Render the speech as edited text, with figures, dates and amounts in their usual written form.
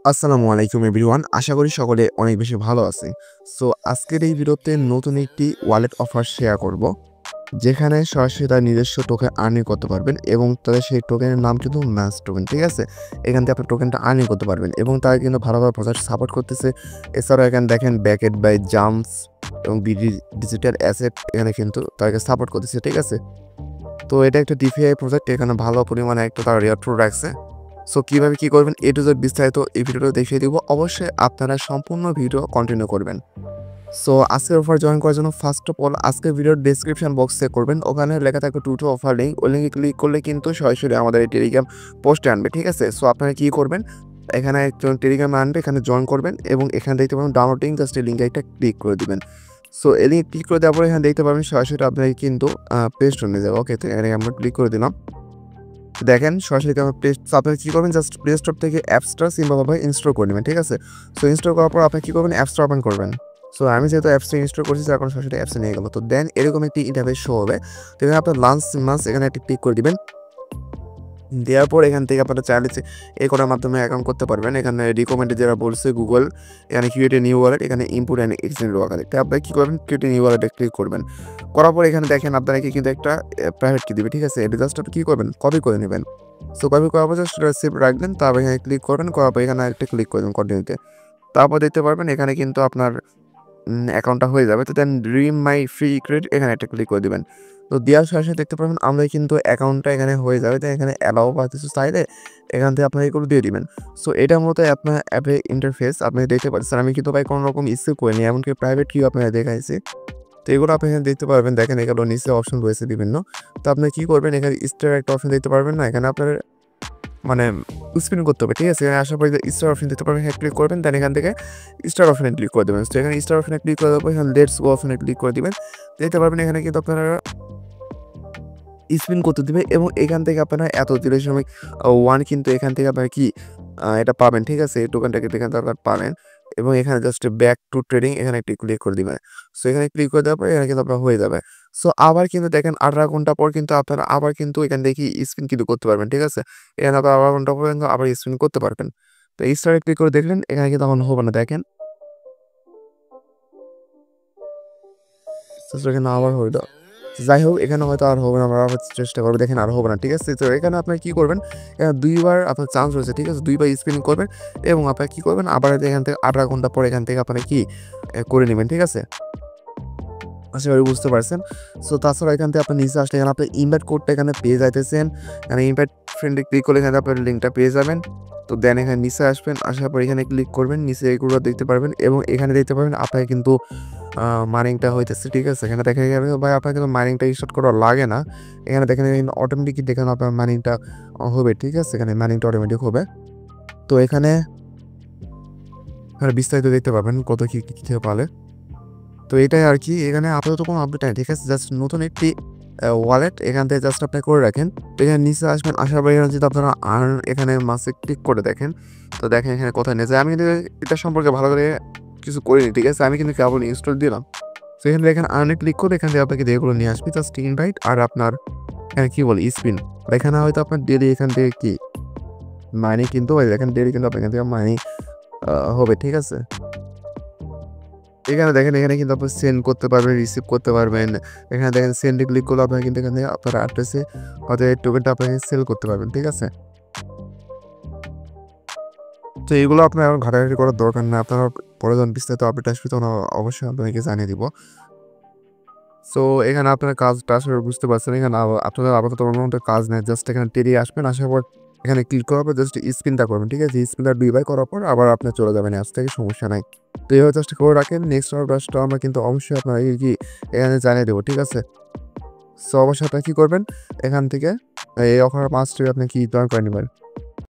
আসসালামু আলাইকুম এভরিওয়ান। আশা করি সকলে অনেক বেশি ভালো আছেন। সো আজকের এই ভিডিওতে নতুন একটি ওয়ালেট অফার শেয়ার করব। যেখানে সরাসরি তার নিজস্ব টোকেন আর্নিং করতে পারবেন এবং তাদের সেই টোকেনের নাম কিন্তু ম্যাচ টোকেন, ঠিক আছে? এখান থেকে আপনি টোকেনটা আর্নিং করতে পারবেন এবং তারা কিন্তু ভালো প্রজেক্ট সাপোর্ট করতেছে। এছাড়াও এখানে দেখেন ব্যাকেট বাই জাম্পস এবং বিডি ডিজিটাল অ্যাসেট এখানে কিন্তু তাদেরকে সাপোর্ট করতেছে, ঠিক আছে? তো এটা একটা ডিফিআই প্রজেক্ট, এখানে ভালো পরিমাণে একটা তারা রেয়ার ট্রু রাখছে। সো কীভাবে কী করবেন এ টু জেড বিস্তারিত এই ভিডিওটা দেখিয়ে দিব। অবশ্যই আপনারা সম্পূর্ণ ভিডিও কন্টিনিউ করবেন। সো আজকের অফার জয়েন করার জন্য ফার্স্ট অফ অল আজকের ভিডিওর ডেসক্রিপশন বক্স চেক করবেন, ওখানে লেখা থাকবে টু অফার লিঙ্ক। ওই লিঙ্কে ক্লিক করলে কিন্তু সরাসরি আমাদের এই টেলিগ্রাম পোস্টে আনবে, ঠিক আছে? সো আপনারা কী করবেন, এখানে একজন টেলিগ্রামে আনবে, এখানে জয়েন করবেন এবং এখানে দেখতে পাবেন ডাউনলোডিং, জাস্ট এই লিঙ্কে একটা ক্লিক করে দিবেন। সো এই লিঙ্কে ক্লিক করে দেওয়ার পরে এখানে দেখতে পাবেন সরাসরি আপনাকে কিন্তু প্লে স্টোরে নিয়ে যাবে। ওকে, তো এখানে আমরা ক্লিক করে দিলাম। দেখেন সরাসরি আপনি কী করবেন, জাস্ট প্লে স্টোর থেকে অ্যাপসটা সিম্পলভাবে ইনস্টল করে নেবেন, ঠিক আছে? সো ইনস্টল করার পর আপনি কী করবেন, অ্যাপসটা ওপেন করবেন। সো আমি যেহেতু অ্যাপসটা ইনস্টল করছি এখন সরাসরি অ্যাপসে নিয়ে গেল। তো দেন এরকম একটি ইন্টারফেস শো হবে। তো এখানে আপনার লাঞ্চ এখানে একটি ক্লিক করে দিবেন। দেওয়ার পর এখান থেকে আপনারা চাইলে এই করার মাধ্যমে অ্যাকাউন্ট করতে পারবেন। এখানে রিকমেন্ডে যারা বলছে গুগল, এখানে ক্রিয়েট এ নিউ ওয়ালেট, এখানে ইনপুট অ্যান্ড এক্সচেঞ্জ ওয়ালেট। তো আপনি কী করবেন, ক্রিয়েট এ নিউ ওয়ালেটে ক্লিক করবেন। করার পর এখানে দেখেন আপনাকে কিন্তু একটা প্রাইভেট কি দিবে, ঠিক আছে? এটা জাস্ট আপনি কী করবেন, কপি করে নেবেন। সো কপি করার পর জাস্ট রিসিপ্ট রাখবেন, তারপর এখানে ক্লিক করবেন, করার পর এখানে একটা ক্লিক করে দেবেন কন্টিনিউতে। তারপর দেখতে পারবেন এখানে কিন্তু আপনার অ্যাকাউন্টটা হয়ে যাবে। তো দেন রিডিম মাই ফ্রি ক্রেডিট এখানে একটা ক্লিক করে দিবেন। তো দেওয়ার সাথে দেখতে পাবেন আমরা কিন্তু অ্যাকাউন্টটা এখানে হয়ে যাবে। তো এখানে অ্যালাও বা কিছু চাইলে এখান থেকে আপনারা এগুলো দিয়ে দিবেন। সো এটা মূলত আপনার অ্যাপের ইন্টারফেস আপনি দেখতে পাচ্ছেন। আমি কিন্তু ভাই কোনো রকম ইস্যু করিনি, এমনকি প্রাইভেট কিও আপনারা দেখাইছি। তো এগুলো আপনি এখানে দেখতে পারবেন। দেখেন এগুলো নিচে অপশন রয়েছে বিভিন্ন। তো আপনি কী করবেন, এখানে স্টার একটা অপশন দেখতে পারবেন না? এখানে আপনার মানে স্পিন করতে হবে, ঠিক আছে? এখানে আসার পরে স্টার অপশন দেখতে পারবেন, ক্লিক করবেন। দেন এখান থেকে স্টার অপশনে ক্লিক করে দেবেন। তো এখানে স্টার অপশনে ক্লিক করে দেওয়ার পর এখানে লেটস গো অপশনে ক্লিক করে দিবেন। দেখতে পারবেন এখানে কিন্তু আপনারা স্পিন করতে দিবে এবং এখান থেকে আপনারা এত 0.1 কিন্তু এখান থেকে আপনারা কি এটা পাবেন, ঠিক আছে? এই টোকেনটা কিন্তু এখান থেকে আপনারা পাবেন এবং এখানে জাস্ট ব্যাক টু ট্রেডিং এখানে একটি ক্লিক করে দিবেন। সো এখানে ক্লিক করে দেওয়ার পরে এখানে কিন্তু আপনার হয়ে যাবে। সো আবার কিন্তু দেখেন 18 ঘন্টা পর কিন্তু আপনারা আবার কিন্তু এখান থেকে স্পিন কিন্তু করতে পারবেন, ঠিক আছে? এখানে আপনারা 18 ঘন্টা পর কিন্তু আবার স্পিন করতে পারবেন। তো এই স্টারে ক্লিক করে দেখলেন এখানে কিন্তু তখন হবে না, দেখেন। জাস্ট এখানে আবার হইল। যাই হোক এখানে হয়তো আর হবে না, আমরা আবার চেষ্টা করবো, দেখেন আর হবে না, ঠিক আছে? তো এখানে আপনি কী করবেন, এখানে 2 বার আপনার চান্স রয়েছে, ঠিক আছে? 2 বার স্পিনিং করবেন এবং আপনারা কী করবেন, আবার এখান থেকে 18 ঘন্টা পরে এখান থেকে আপনারা কি করে নেবেন, ঠিক আছে? আশা করি বুঝতে পারছেন। সো তাছাড়া এখান থেকে আপনি নিচে আসলে এখানে আপনার ইনভাইট কোডটা এখানে পেয়ে যাইতেছেন। এখানে ইনভাইট ফ্রেন্ডে ক্লিক করলে এখানে আপনার লিঙ্কটা পেয়ে যাবেন। তো দেন এখানে নিচে আসবেন, আসার পর এখানে ক্লিক করবেন, নিচে এগুলো দেখতে পারবেন এবং এখানে দেখতে পারবেন আপনাকে কিন্তু মাইনিংটা হইতেছে, ঠিক আছে? এখানে দেখেন ভাই আপনার কিন্তু মাইনিংটা স্টার্ট করা লাগে না। এখানে দেখেন অটোমেটিক দেখেন আপনার মাইনিংটা হবে, ঠিক আছে? এখানে মাইনিংটা অটোমেটিক হবে। তো এখানে বিস্তারিত দেখতে পাবেন কত কী থেকে পালে। তো এটাই আর কি, এখানে আপাতত কোনো আপডেট নাই, ঠিক আছে? জাস্ট নতুন একটি ওয়ালেট এখান থেকে জাস্ট আপনি করে রাখেন। তো এখানে নিচে আসবেন, আসার পরে এখানে যদি আপনারা আর্ন এখানে মাসে ক্লিক করে দেখেন, তো দেখেন এখানে কোথায় নিয়ে যায়। আমি কিন্তু এটা সম্পর্কে ভালো করে কিছু করিনি, ঠিক আছে? আমি কিন্তু কেবল ইনস্টল দিলাম। তো এখানে দেখেন আর্নে ক্লিক করে এখান থেকে আপনাকে এগুলো নিয়ে আসবে, জাস্ট ইনভাইট আর আপনার এখানে কী বলে স্পিন। এখানে হয়তো আপনার ডেলি এখান থেকে কি মাইনিং কিন্তু দেখেন ডেলি কিন্তু আপনার এখান থেকে মাইনিং হবে, ঠিক আছে? এখানে দেখেন এখানে কিন্তু আপনি সেন্ড করতে পারবেন, রিসিভ করতে পারবেন। এখানে দেখেন সেন্ডে ক্লিক করলে আপনারা কিন্তু এখান থেকে আপনার অ্যাড্রেসে হয়তো এই টোকেনটা আপনাকে সেল করতে পারবেন, ঠিক আছে? তো এগুলো আপনার এখন ঘাটাঘাটি করার দরকার নেই। আপনারা পরে যখন বিস্তারিত আপডেট আসবে তখন অবশ্যই আপনাদেরকে জানিয়ে দিব। সো এখানে আপনারা কাজটা আসলে বুঝতে পারছেন। এখানে আপনাদের আপাতত অন্য কোনো কাজ নেই। জাস্ট এখানে টেনে আসবেন, আসার পর এখানে ক্লিক করার পর জাস্ট স্পিনটা করবেন, ঠিক আছে? স্পিনটা 2 বার করার পর আবার আপনি চলে যাবেন অ্যাপস থেকে, সমস্যা নাই। তো এইভাবে জাস্ট করে রাখেন। নেক্সট আপডেটটা আমরা কিন্তু অবশ্যই আপনাদেরকে কি এখানে জানিয়ে দেবো, ঠিক আছে? সো অবশ্যই আপনি কী করবেন, এখান থেকে এই অফার মাস্ট আপনি কি জয়েন করে নেবেন।